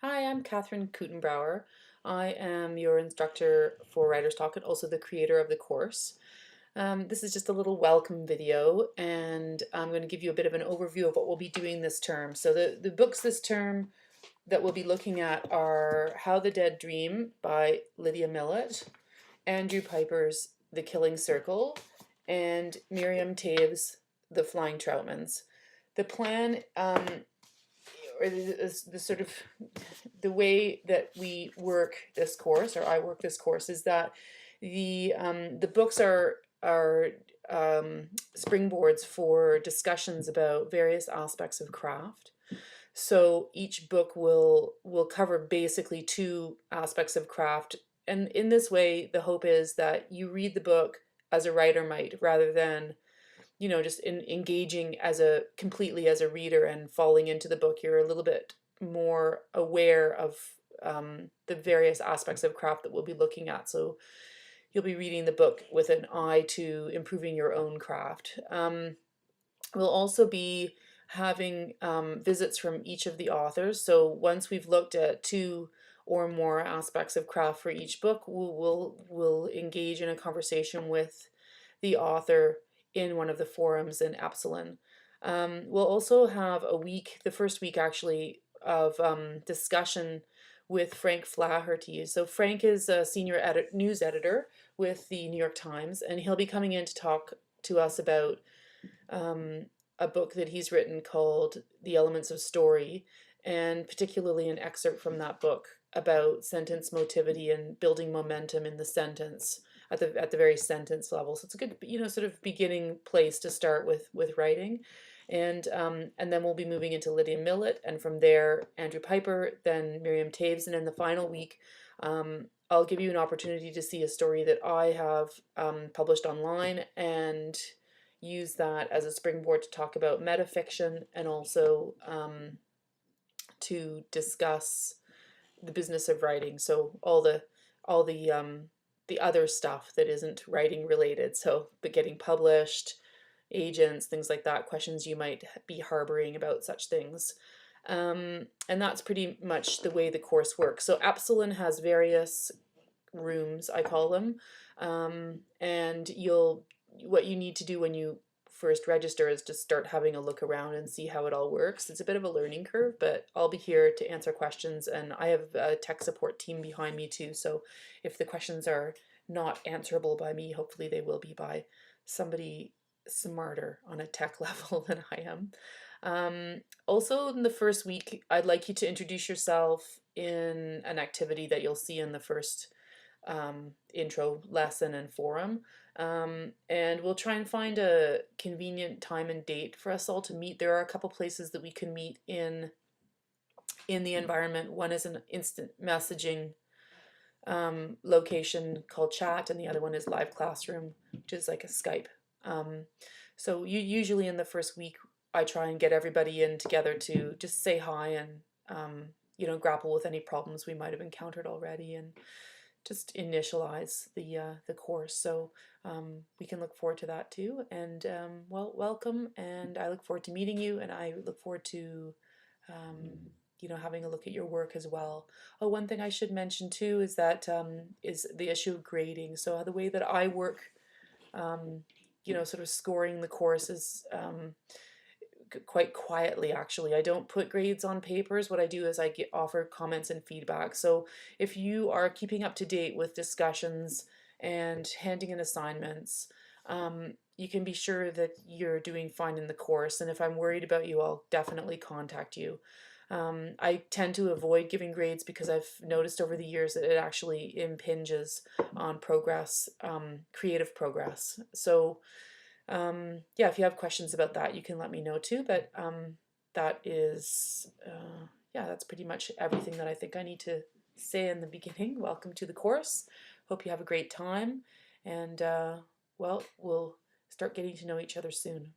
Hi, I'm Catherine Kutenbauer. I am your instructor for Writer's Talk and also the creator of the course. This is just a little welcome video, and I'm going to give you a bit of an overview of what we'll be doing this term. So the books this term that we'll be looking at are How the Dead Dream by Lydia Millett, Andrew Piper's The Killing Circle, and Miriam Tave's The Flying Troutmans. The plan, or the sort of the way that we work this course, or I work this course, is that the books are springboards for discussions about various aspects of craft. So each book will cover basically two aspects of craft, and in this way, the hope is that you read the book as a writer might, rather than just engaging as a completely as a reader and falling into the book. You're a little bit more aware of the various aspects of craft that we'll be looking at. So you'll be reading the book with an eye to improving your own craft. We'll also be having visits from each of the authors. So once we've looked at two or more aspects of craft for each book, we'll engage in a conversation with the author in one of the forums in Epsilon. We'll also have a week, the first week actually, of discussion with Frank Flaherty. So Frank is a senior news editor with the New York Times, and he'll be coming in to talk to us about a book that he's written called The Elements of Story, and particularly an excerpt from that book about sentence motivity and building momentum in the sentence at the very sentence level. So it's a good sort of beginning place to start with writing. And then we'll be moving into Lydia Millett, and from there Andrew Piper, then Miriam Taves, and in the final week I'll give you an opportunity to see a story that I have published online, and use that as a springboard to talk about metafiction, and also to discuss the business of writing. So all the other stuff that isn't writing related. So but getting published, agents, things like that, questions you might be harboring about such things. And that's pretty much the way the course works. So Epsilon has various rooms, I call them, and what you need to do when you first register is just start having a look around and see how it all works. It's a bit of a learning curve, but I'll be here to answer questions, and I have a tech support team behind me too. So if the questions are not answerable by me, hopefully they will be by somebody smarter on a tech level than I am. Also, in the first week, I'd like you to introduce yourself in an activity that you'll see in the first intro lesson and forum. And we'll try and find a convenient time and date for us all to meet. There are a couple places that we can meet in the environment. One is an instant messaging location called Chat, and the other one is Live Classroom, which is like a Skype. So usually in the first week, I try and get everybody in together to just say hi and grapple with any problems we might have encountered already, and just initialize the course. So we can look forward to that too. And welcome. And I look forward to meeting you. And I look forward to having a look at your work as well. Oh, one thing I should mention too is that is the issue of grading. So the way that I work, sort of scoring the course is quite quietly. Actually, I don't put grades on papers. What I do is I offer comments and feedback. So if you are keeping up to date with discussions and handing in assignments, you can be sure that you're doing fine in the course. And if I'm worried about you, I'll definitely contact you. I tend to avoid giving grades because I've noticed over the years that it actually impinges on progress, creative progress. So yeah, if you have questions about that, you can let me know too. But that is, yeah, that's pretty much everything that I think I need to say in the beginning. Welcome to the course. Hope you have a great time. And well, we'll start getting to know each other soon.